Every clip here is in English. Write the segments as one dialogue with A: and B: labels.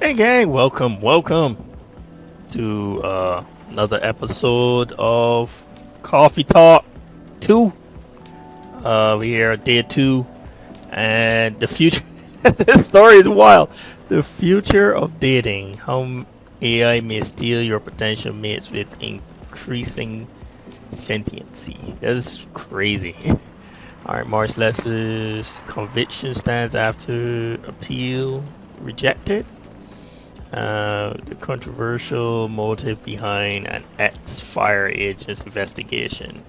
A: Hey gang, welcome to another episode of Coffee Talk 2. We here at day 2 and the future. This story is wild. The future of dating. How AI may steal your potential mates with increasing sentiency. That is crazy. Alright, March Lesser's conviction stands after appeal rejected. The controversial motive behind an ex-fire agent's investigation.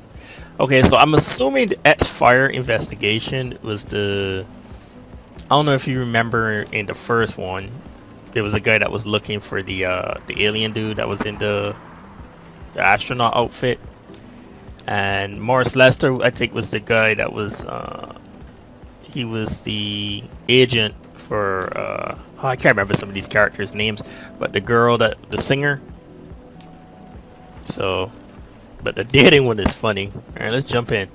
A: Okay, so I'm assuming the ex-fire investigation was I don't know if you remember in the first one, there was a guy that was looking for the alien dude that was in the astronaut outfit, and Morris Lester, I think, was the guy that was he was the agent for I can't remember some of these characters' names, but the girl, the singer. So, but the dating one is funny. All right, let's jump in.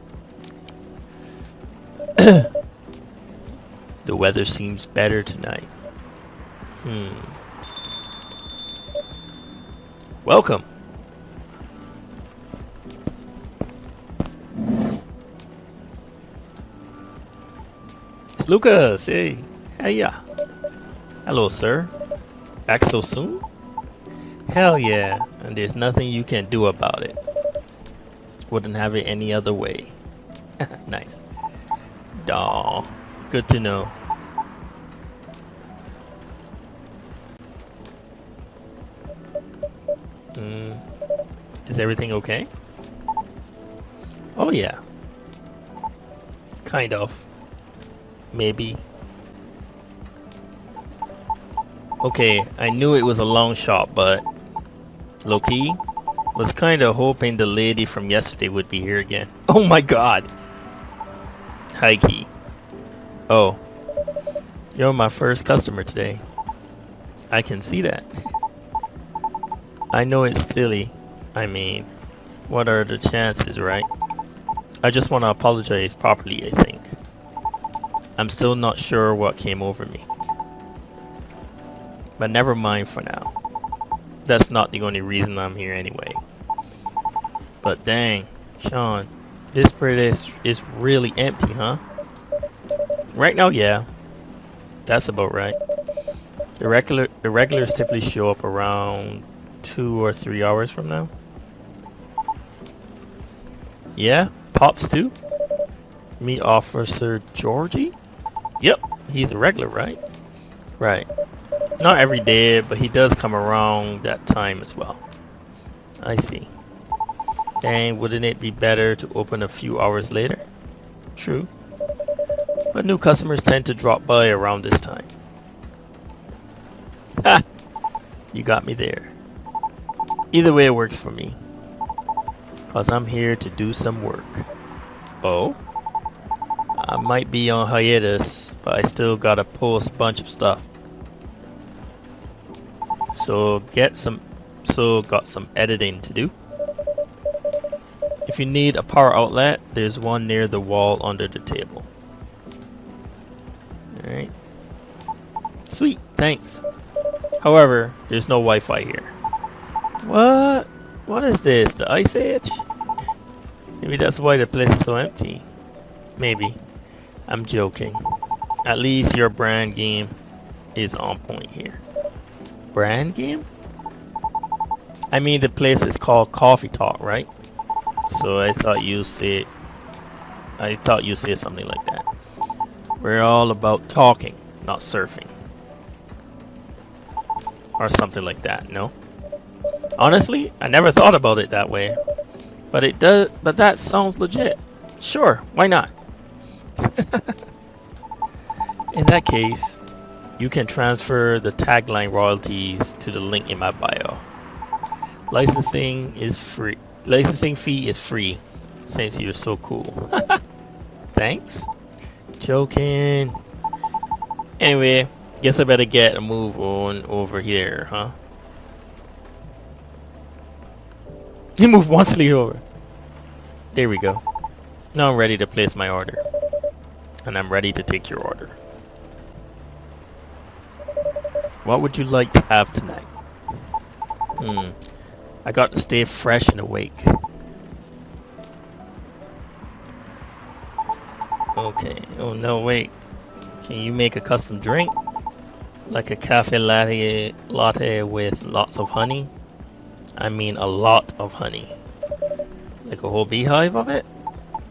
A: The weather seems better tonight. Welcome. It's Lucas. Hey. Hiya. Hello, sir. Back so soon? Hell yeah, and there's nothing you can do about it. Wouldn't have it any other way. Nice. Daw. Good to know. Is everything okay? Oh yeah. Kind of. Maybe. Okay, I knew it was a long shot, but low-key was kind of hoping the lady from yesterday would be here again. Oh my god. High-key. Oh. You're my first customer today. I can see that. I know it's silly. I mean, what are the chances, right? I just want to apologize properly, I think. I'm still not sure what came over me. But never mind for now. That's not the only reason I'm here anyway. But dang, Sean, this place is really empty, huh? Right now, yeah. That's about right. The regulars typically show up around 2 or 3 hours from now. Yeah, Pops too? Meet Officer Jorji? Yep, he's a regular, right? Right. Not every day, but he does come around that time as well. I see. Dang, wouldn't it be better to open a few hours later? True. But new customers tend to drop by around this time. Ha! You got me there. Either way, it works for me. Cause I'm here to do some work. Oh? I might be on hiatus, but I still gotta post a bunch of stuff. So got some editing to do. If you need a power outlet, there's one near the wall under the table. Alright. Sweet, thanks. However, there's no Wi-Fi here. What? What is this? The Ice Age? Maybe that's why the place is so empty. Maybe. I'm joking. At least your brand game is on point here. Brand game? I mean, the place is called Coffee Talk, right? So I thought you said something like that. We're all about talking, not surfing. Or something like that, no? Honestly, I never thought about it that way. But it does, but that sounds legit. Sure, why not? In that case, you can transfer the tagline royalties to the link in my bio. Licensing is free. Licensing fee is free, since you're so cool. Thanks. Joking. Anyway, guess I better get a move on over here, huh? You move one sleeve over. There we go. Now I'm ready to place my order. And I'm ready to take your order. What would you like to have tonight? I got to stay fresh and awake. Okay. Oh no, wait. Can you make a custom drink? Like a cafe latte with lots of honey? I mean a lot of honey. Like a whole beehive of it?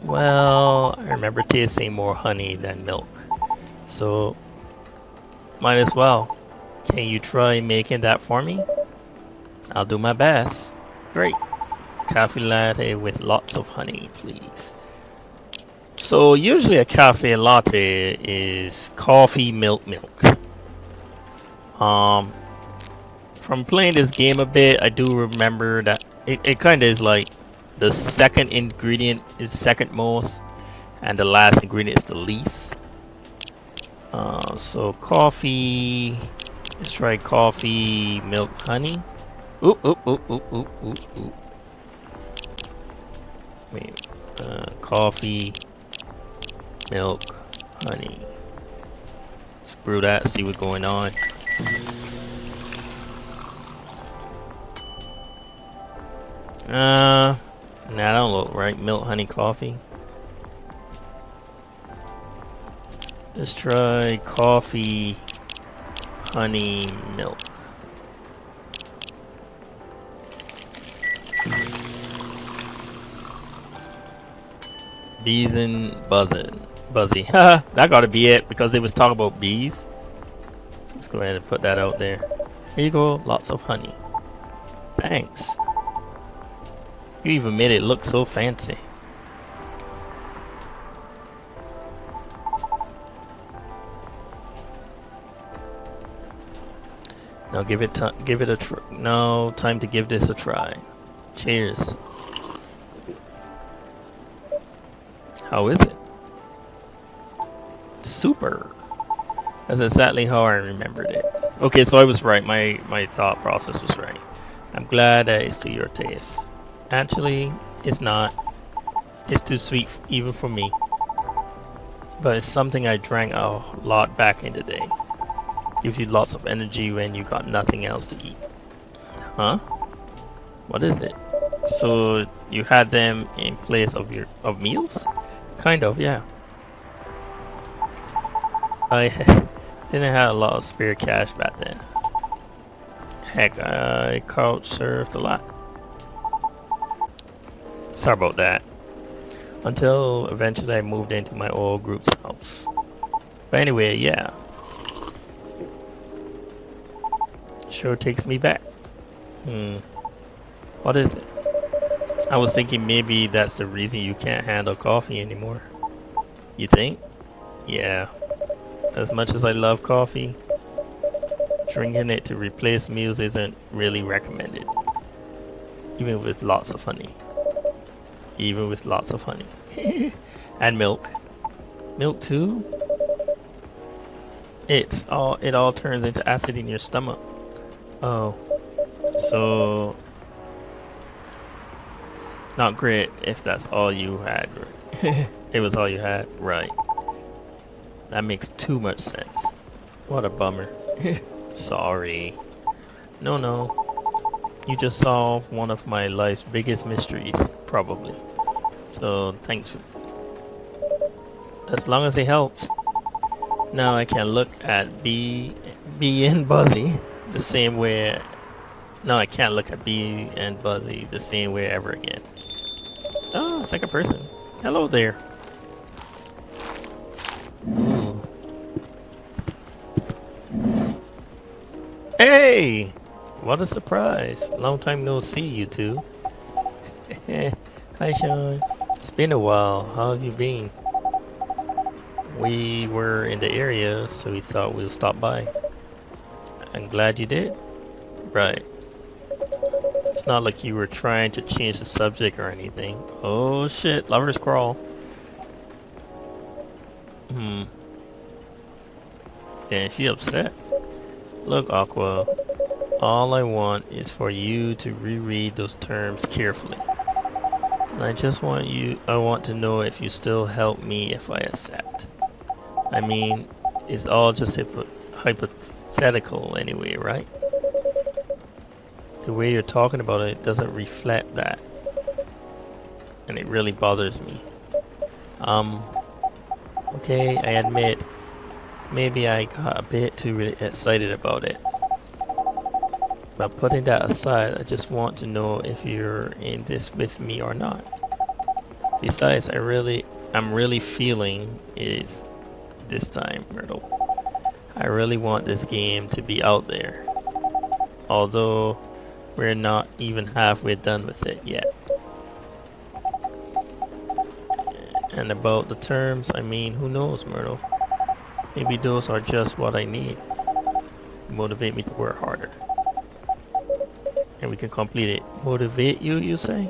A: Well, I remember tasting more honey than milk. So, might as well. Can you try making that for me? I'll do my best. Great. Cafe latte with lots of honey, please. So, usually a cafe latte is coffee, milk. From playing this game a bit, I do remember that it kind of is like the second ingredient is second most, and the last ingredient is the least. So coffee. Let's try coffee, milk, honey. Oop. Wait. Coffee, milk, honey. Let's brew that. See what's going on. Nah, that don't look right. Milk, honey, coffee. Let's try coffee, honey, milk. Bees and buzzy. Haha, that gotta be it because they was talking about bees. So let's go ahead and put that out there. Here you go, lots of honey. Thanks. You even made it look so fancy. Now give it a try. No, time to give this a try. Cheers. How is it? Super. That's exactly how I remembered it. Okay, so I was right. My thought process was right. I'm glad that it's to your taste. Actually, it's not. It's too sweet even for me. But it's something I drank a lot back in the day. Gives you lots of energy when you got nothing else to eat. Huh? What is it? So you had them in place of meals? Kind of, yeah. I didn't have a lot of spare cash back then. Heck, I couch surfed a lot. Sorry about that. Until eventually I moved into my old group's house. But anyway, yeah. Sure takes me back. What is it? I was thinking maybe that's the reason you can't handle coffee anymore. You think? Yeah. As much as I love coffee, drinking it to replace meals isn't really recommended. Even with lots of honey. Even with lots of honey. And milk. Milk too? It all turns into acid in your stomach. Oh. So not great if that's all you had. It was all you had, right? That makes too much sense. What a bummer. Sorry. No. You just solved one of my life's biggest mysteries, probably. So thanks for, as long as it helps. Now I can look at Bee and Buzzy the same way. No, I can't look at Bee and Buzzy the same way ever again. Oh, second person. Hello there. Ooh. Hey! What a surprise. Long time no see, you two. Hi, Sean. It's been a while. How have you been? We were in the area, so we thought we'll stop by. I'm glad you did. Right. It's not like you were trying to change the subject or anything. Oh shit, lovers crawl. Damn, she upset. Look, Aqua, all I want is for you to reread those terms carefully. And I want to know if you still help me if I accept. I mean, it's all just hypothetical anyway, right? The way you're talking about it doesn't reflect that, and it really bothers me. Okay, I admit, maybe I got a bit too really excited about it. But putting that aside, I just want to know if you're in this with me or not. Besides, I'm really feeling it is this time, Myrtle. I really want this game to be out there. Although we're not even halfway done with it yet. And about the terms, I mean, who knows, Myrtle? Maybe those are just what I need to motivate me to work harder. And we can complete it. Motivate you, you say?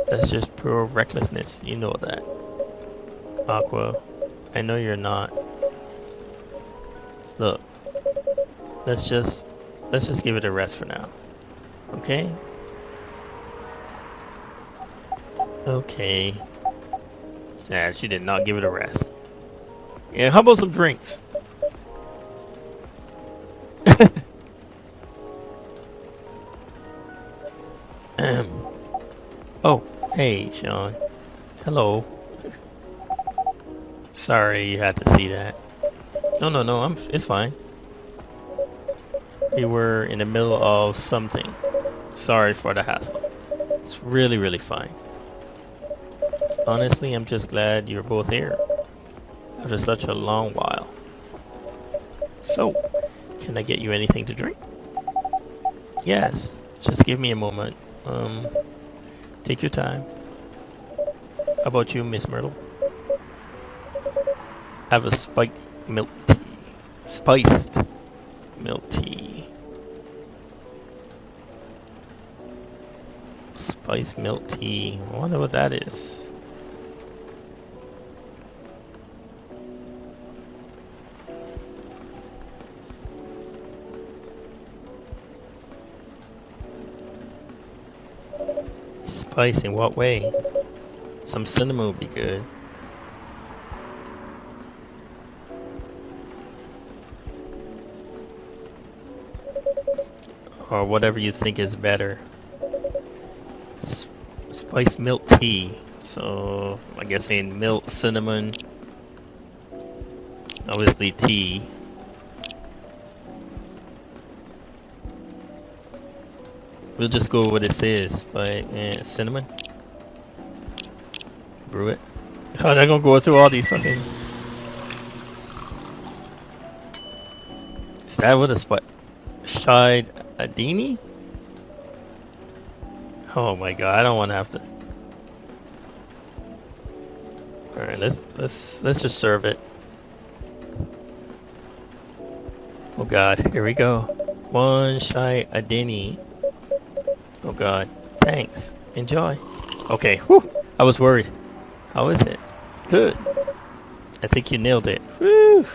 A: That's just pure recklessness, you know that. Aqua, I know you're not. Look, let's just give it a rest for now. Okay? Okay. Yeah, she did not give it a rest. Yeah, how about some drinks? Oh, hey, Sean. Hello. Sorry you had to see that. No, it's fine. We were in the middle of something. Sorry for the hassle. It's really fine. Honestly, I'm just glad you're both here after such a long while. So, can I get you anything to drink? Yes, just give me a moment. Take your time. How about you, Miss Myrtle? Have a spiked milk tea. Spiced milk tea. Spiced milk tea. I wonder what that is. Spice in what way? Some cinnamon would be good. Or whatever you think is better. Spiced milk tea. So I guess saying milk, cinnamon, obviously tea. We'll just go with what it says. By cinnamon. Brew it. Oh, they're gonna go through all these fucking. Is that what a spot? Shide Adini? Oh my god, I don't want to have to. All right, let's just serve it. Oh god, here we go. One Shide Adini. Oh god, thanks. Enjoy. Okay, whew. I was worried. How is it? Good. I think you nailed it. Whew.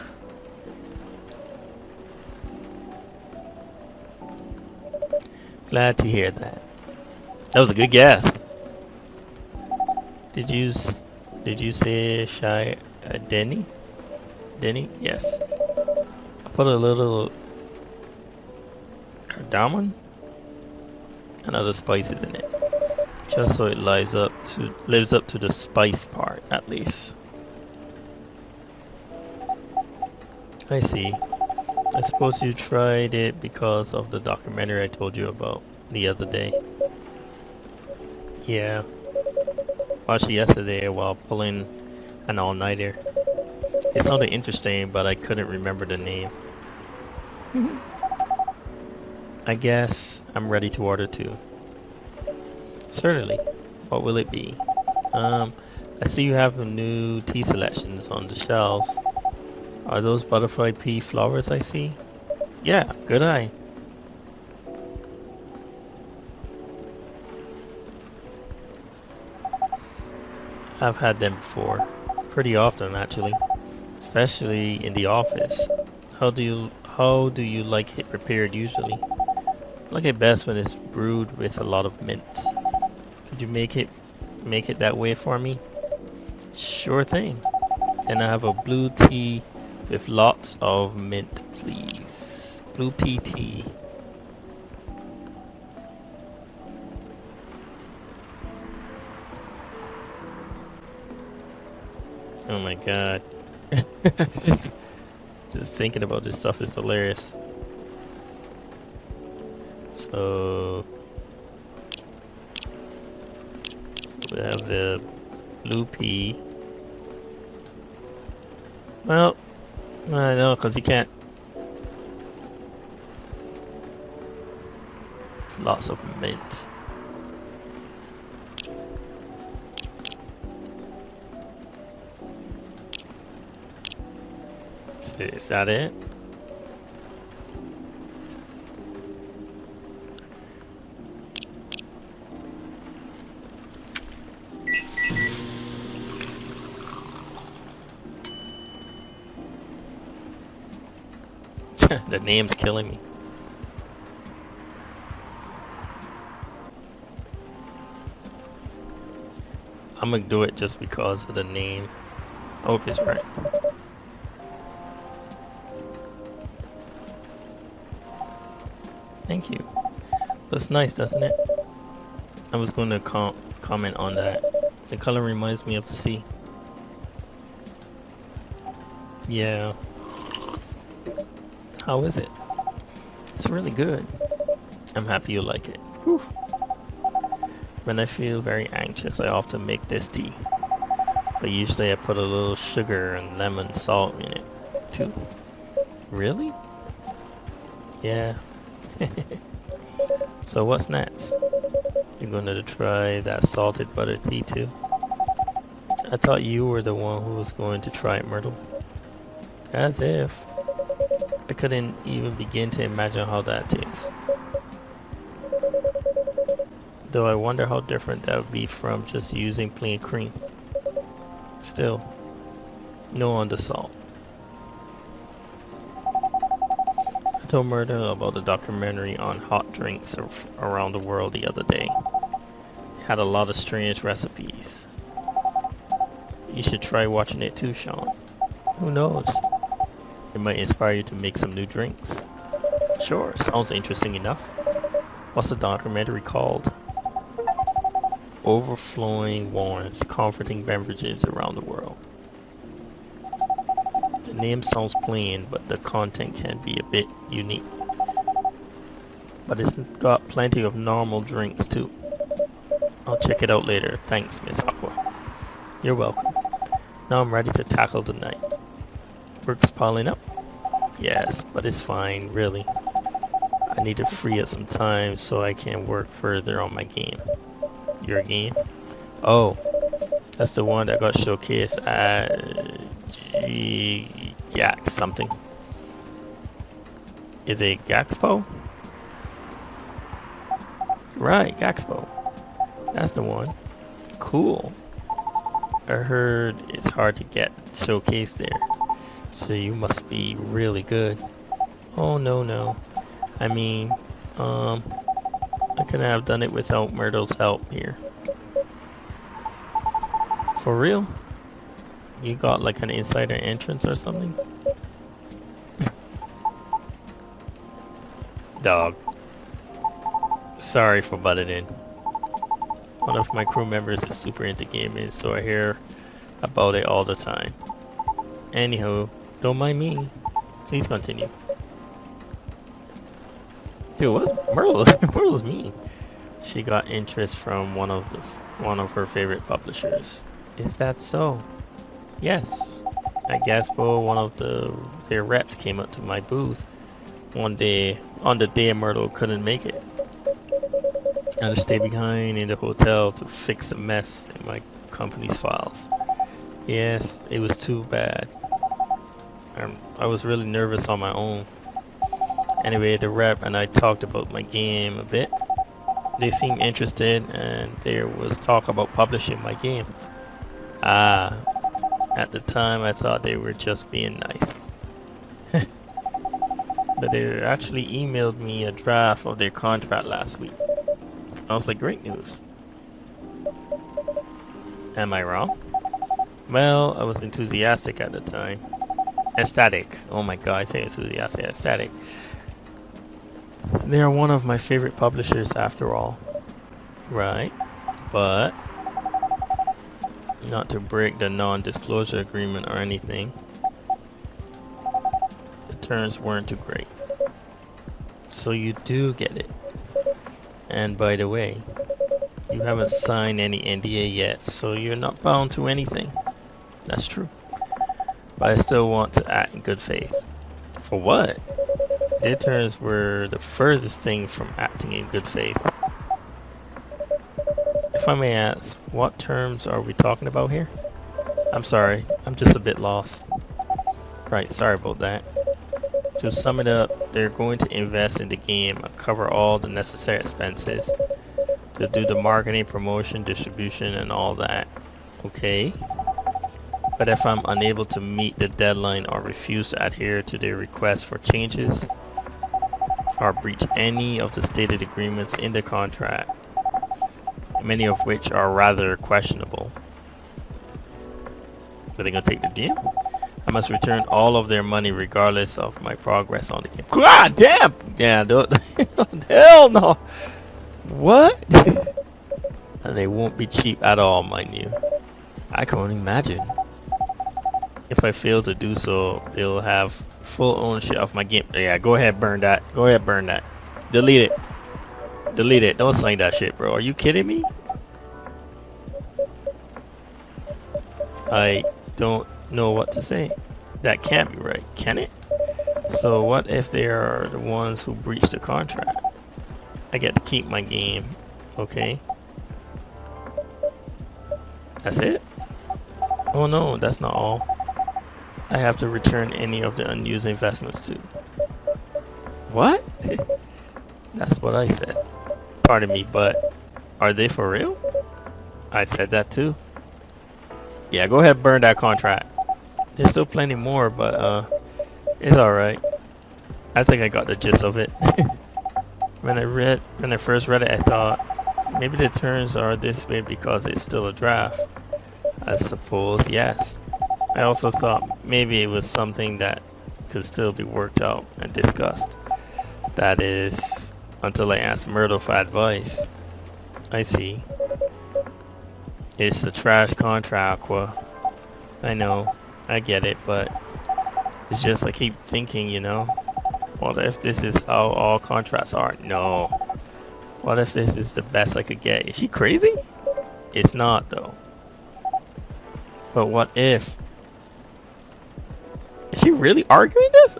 A: Glad to hear that. That was a good guess. Did you say Shy Denny? Denny? Yes. I put a little cardamom and other spices in it, just so it lives up to the spice part at least. I see. I suppose you tried it because of the documentary I told you about the other day. Yeah. Watched it yesterday while pulling an all-nighter. It sounded interesting, but I couldn't remember the name. I guess I'm ready to order too. Certainly. What will it be? I see you have new tea selections on the shelves. Are those butterfly pea flowers I see? Yeah, good eye. I've had them before. Pretty often actually. Especially in the office. How do you like it prepared usually? I like it best when it's brewed with a lot of mint. Could you make it that way for me? Sure thing. Then I have a blue tea with lots of mint, please. Blue PT. Oh my god. just thinking about this stuff is hilarious. So we have the blue pea. Well, I know, because you can't. Lots of mint. Is that it? The name's killing me. I'm gonna do it just because of the name. I hope it's right. Thank you. Looks nice, doesn't it? I was going to comment on that. The color reminds me of the sea. Yeah. How is it? It's really good. I'm happy you like it. Whew. When I feel very anxious, I often make this tea. But usually I put a little sugar and lemon salt in it, too. Really? Yeah. So what's next? You're gonna try that salted butter tea too? I thought you were the one who was going to try it, Myrtle. As if. I couldn't even begin to imagine how that tastes. Though I wonder how different that would be from just using plain cream. Still, no on the salt. I told Myrtle about the documentary on hot drinks around the world the other day. It had a lot of strange recipes. You should try watching it too, Sean. Who knows? It might inspire you to make some new drinks. Sure, sounds interesting enough. What's the documentary called? Overflowing warmth, comforting beverages around the world. The name sounds plain, but the content can be a bit unique. But it's got plenty of normal drinks too. I'll check it out later. Thanks, Miss Aqua. You're welcome. Now I'm ready to tackle the night. Work's piling up? Yes, but it's fine, really. I need to free up some time so I can work further on my game. Your game? Oh, that's the one that got showcased at Gax something. Is it Gaxpo? Right, Gaxpo. That's the one. Cool. I heard it's hard to get showcased there. So you must be really good. Oh, no. I mean, I couldn't have done it without Myrtle's help here. For real? You got like an insider entrance or something? Dog. Sorry for butting in. One of my crew members is super into gaming, so I hear about it all the time. Anywho, don't mind me. Please continue. Dude, what? Myrtle's mean. She got interest from one of her favorite publishers. Is that so? Yes. I guess one of their reps came up to my booth one day on the day Myrtle couldn't make it. I had to stay behind in the hotel to fix a mess in my company's files. Yes, it was too bad. I was really nervous on my own. Anyway, the rep and I talked about my game a bit. They seemed interested and there was talk about publishing my game. At the time I thought they were just being nice. But they actually emailed me a draft of their contract last week. Sounds like great news. Am I wrong? Well, I was enthusiastic at the time. Ecstatic. Oh my god, I say enthusiastic. I say ecstatic. They are one of my favorite publishers after all. Right. But not to break the non-disclosure agreement or anything. The terms weren't too great. So you do get it. And by the way, you haven't signed any NDA yet, so you're not bound to anything. That's true. But I still want to act in good faith. For what? Their terms were the furthest thing from acting in good faith. If I may ask, what terms are we talking about here? I'm sorry, I'm just a bit lost. Right, sorry about that. To sum it up, they're going to invest in the game and cover all the necessary expenses. They'll do the marketing, promotion, distribution, and all that. Okay. But if I'm unable to meet the deadline or refuse to adhere to their request for changes, or breach any of the stated agreements in the contract, many of which are rather questionable, are they gonna take the deal? I must return all of their money regardless of my progress on the game. God damn! Yeah, hell no! What? And they won't be cheap at all, mind you. I can only imagine. If I fail to do so, they'll have full ownership of my game. Yeah, go ahead, burn that. Go ahead, burn that. Delete it. Delete it. Don't sign that shit, bro. Are you kidding me? I don't know what to say. That can't be right, can it? So what if they are the ones who breached the contract? I get to keep my game, okay? That's it? Oh no, that's not all. I have to return any of the unused investments too. What? That's what I said. Pardon me, but are they for real? I said that too. Yeah, go ahead and burn that contract. There's still plenty more, but it's alright. I think I got the gist of it. When I first read it, I thought maybe the terms are this way because it's still a draft. I suppose yes. I also thought maybe it was something that could still be worked out and discussed. That is, until I asked Myrtle for advice. I see. It's a trash contract, Aqua. I know, I get it, but it's just I keep thinking, you know, what if this is how all contracts are? No. What if this is the best I could get? Is she crazy? It's not, though. But what if? Is she really arguing this?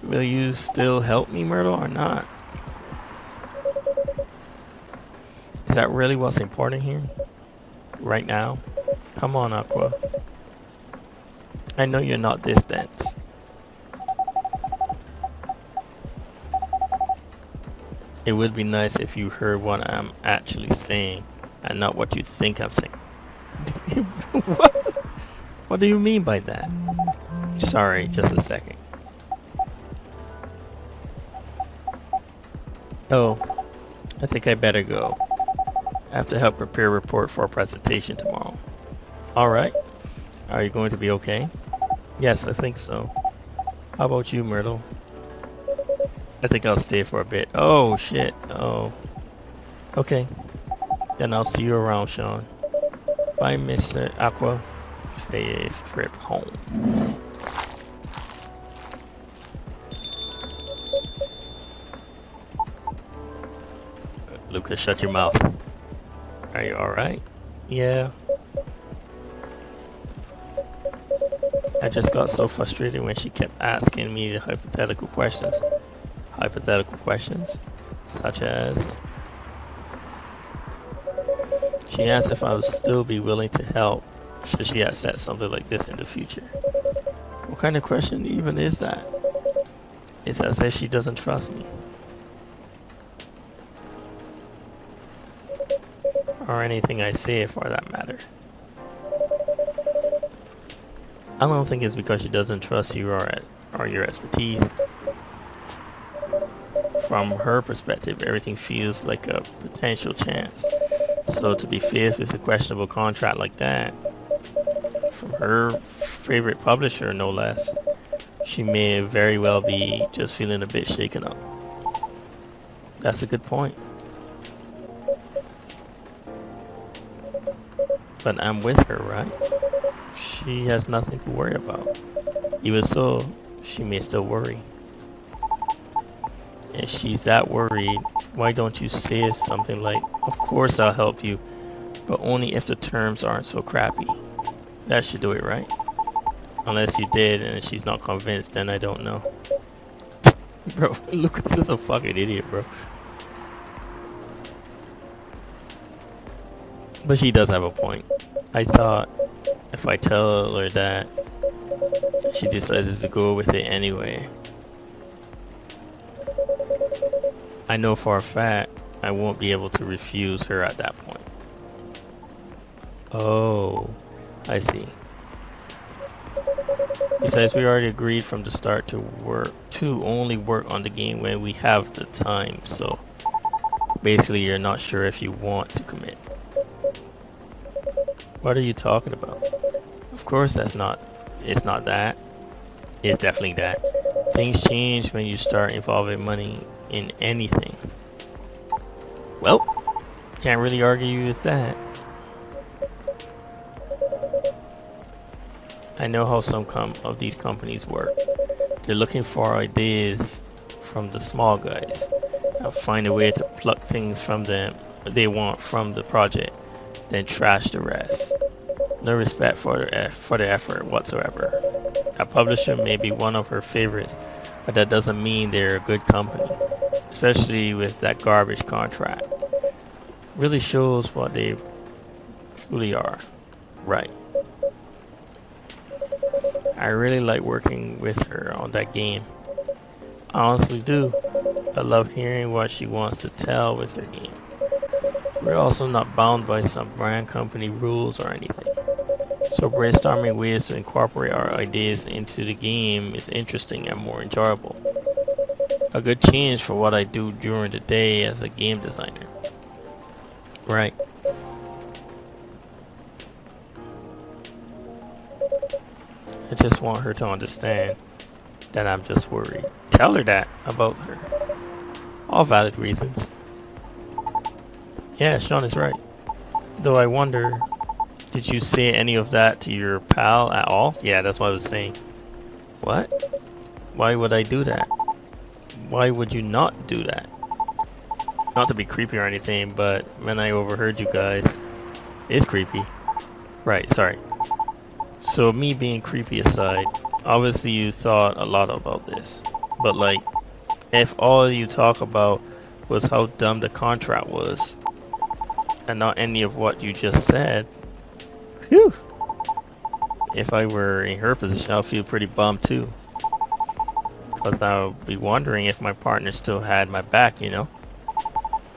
A: Will you still help me, Myrtle, or not? Is that really what's important here? Right now? Come on, Aqua. I know you're not this dense. It would be nice if you heard what I'm actually saying and not what you think I'm saying. What? What do you mean by that? Sorry, just a second. Oh, I think I better go. I have to help prepare a report for a presentation tomorrow. Alright. Are you going to be okay? Yes, I think so. How about you, Myrtle? I think I'll stay for a bit. Oh, shit. Oh. Okay. Then I'll see you around, Sean. Bye, Mr. Aqua. Safe trip home. Lucas, shut your mouth. Are you alright? Yeah. I just got so frustrated when she kept asking me the hypothetical questions. Hypothetical questions? Such as... She asked if I would still be willing to help should she accept something like this in the future. What kind of question even is that? It's as if she doesn't trust me. Or anything I say for that matter. I don't think it's because she doesn't trust you or your expertise. From her perspective, everything feels like a potential chance. So to be faced with a questionable contract like that, from her favorite publisher, no less. She may very well be just feeling a bit shaken up. That's a good point. But I'm with her, right? She has nothing to worry about. Even so, she may still worry. If she's that worried, why don't you say something like, of course I'll help you, but only if the terms aren't so crappy. That should do it, right? Unless you did and she's not convinced, then I don't know. Bro, Lucas is a fucking idiot, bro. But she does have a point. I thought if I tell her that, she decides to go with it anyway. I know for a fact I won't be able to refuse her at that point. Oh, I see. Besides, we already agreed from the start to only work on the game when we have the time, so basically you're not sure if you want to commit. What are you talking about? Of course it's not that. It's definitely that. Things change when you start involving money in anything. Well, can't really argue with that. I know how some of these companies work. They're looking for ideas from the small guys and find a way to pluck things from them they want from the project, then trash the rest. No respect for the effort whatsoever. A publisher may be one of her favorites, but that doesn't mean they're a good company, especially with that garbage contract. Really shows what they truly are. Right. I really like working with her on that game. I honestly do. I love hearing what she wants to tell with her game. We're also not bound by some brand company rules or anything. So brainstorming ways to incorporate our ideas into the game is interesting and more enjoyable. A good change for what I do during the day as a game designer. Right. I just want her to understand that I'm just worried. Tell her that about her. All valid reasons. Yeah, Sean is right. Though I wonder, did you say any of that to your pal at all? Yeah, that's what I was saying. What? Why would I do that? Why would you not do that? Not to be creepy or anything, but when I overheard you guys, it's creepy. Right, sorry. So me being creepy aside, obviously you thought a lot about this. But like, if all you talk about was how dumb the contract was, and not any of what you just said, phew. If I were in her position, I'll feel pretty bummed too. Because I'll be wondering if my partner still had my back, you know?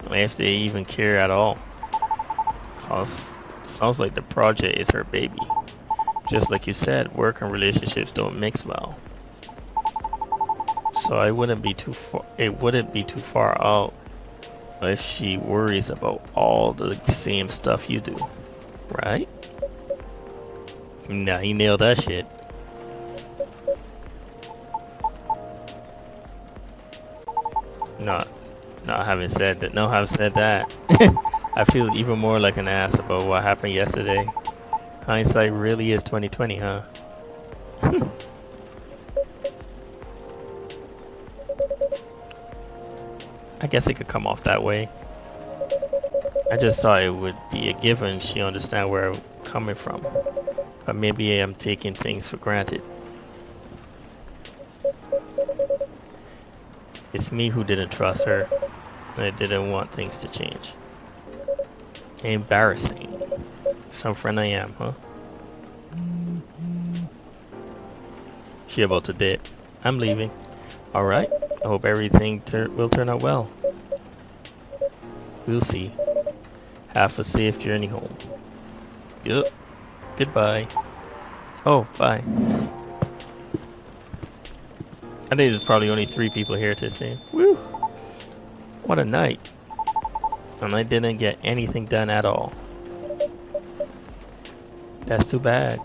A: If they even care at all. Cause it sounds like the project is her baby. Just like you said, work and relationships don't mix well. So it wouldn't be too far out if she worries about all the same stuff you do. Right? Nah, he nailed that shit. Not having said that, I feel even more like an ass about what happened yesterday. Hindsight really is 2020, huh? I guess it could come off that way. I just thought it would be a given she understand where I'm coming from. But maybe I'm taking things for granted. It's me who didn't trust her, and I didn't want things to change. Embarrassing. Some friend I am, huh? She about to dip. I'm leaving. Alright. I hope everything will turn out well. We'll see. Have a safe journey home. Yup. Goodbye. Oh, bye. I think there's probably only 3 people here to see. Woo! What a night. And I didn't get anything done at all. That's too bad.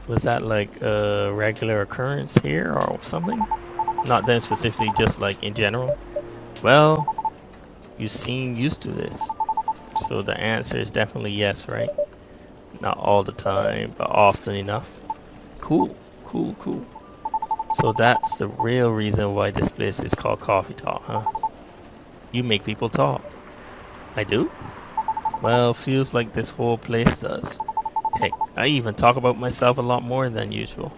A: Was that like a regular occurrence here or something? Not them specifically, just like in general? Well, you seem used to this. So the answer is definitely yes, right? Not all the time, but often enough. Cool, cool, cool. So that's the real reason why this place is called Coffee Talk, huh? You make people talk. I do? Well, feels like this whole place does. Heck, I even talk about myself a lot more than usual.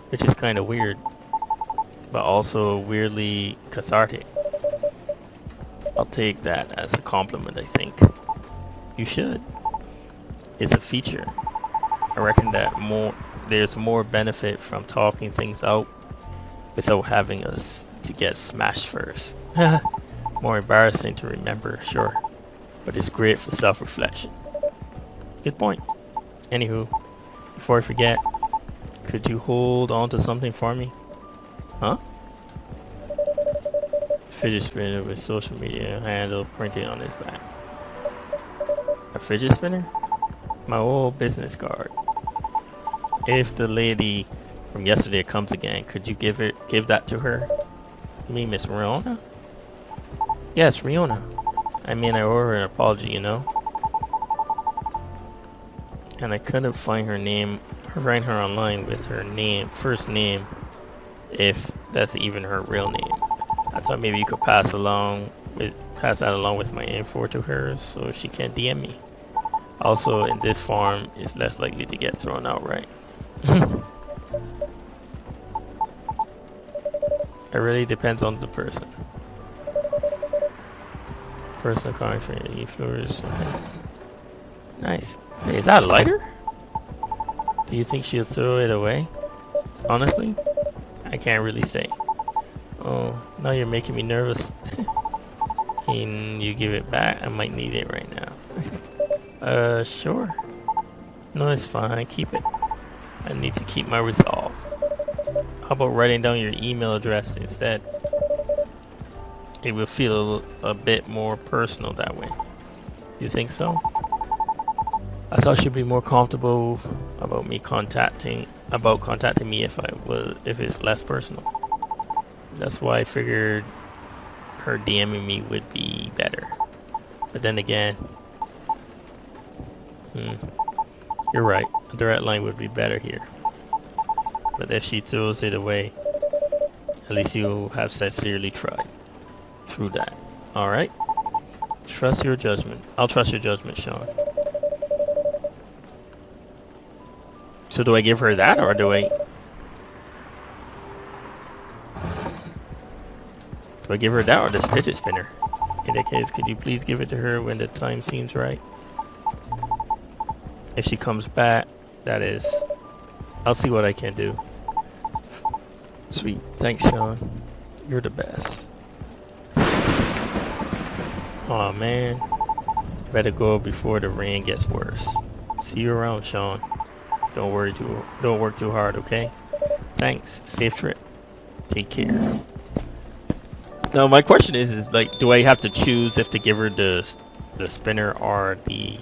A: Which is kind of weird, but also weirdly cathartic. I'll take that as a compliment, I think. You should. It's a feature. I reckon that there's more benefit from talking things out without having us to get smashed first. More embarrassing to remember, sure, but it's great for self-reflection. Good point. Anywho, before I forget, could you hold on to something for me? Huh? Fidget spinner with social media handle printed on his back. A fidget spinner? My old business card. If the lady from yesterday comes again, could you give that to her? You mean Miss Riona? Yes, Riona. I mean, I owe her an apology, you know. And I couldn't find her name, find her online with her first name, if that's even her real name. I thought maybe you could pass that along with my info to her, so she can DM me. Also, in this form, it's less likely to get thrown out, right? It really depends on the person. Personal calling for e-floors. Okay. Nice. Hey, is that a lighter? Do you think she'll throw it away? Honestly, I can't really say. Oh, now you're making me nervous. Can you give it back? I might need it right now. Sure. No, it's fine. Keep it. I need to keep my resolve. How about writing down your email address instead? It will feel a bit more personal that way. You think so? I thought she'd be more comfortable about contacting me if it's less personal. That's why I figured her DMing me would be better. But then again, you're right. A direct line would be better here. But if she throws it away, at least you have sincerely tried. True that. Alright. Trust your judgment. I'll trust your judgment, Sean. So do I give her that, or do I give her that or this fidget spinner? In that case, could you please give it to her when the time seems right? If she comes back, that is. I'll see what I can do. Sweet. Thanks, Sean. You're the best. Aw, man. Better go before the rain gets worse. See you around, Sean. Don't work too hard, okay? Thanks. Safe trip. Take care. Now, my question is like, do I have to choose if to give her the spinner or the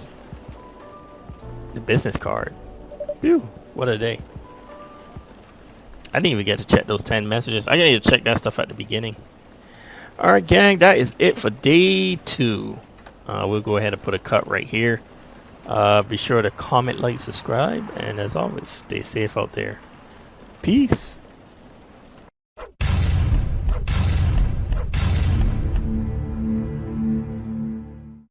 A: business card? Phew, what a day. I didn't even get to check those 10 messages. I gotta check that stuff at the beginning. Alright, gang, that is it for day 2. We'll go ahead and put a cut right here. Be sure to comment, like, subscribe, and as always, stay safe out there. Peace.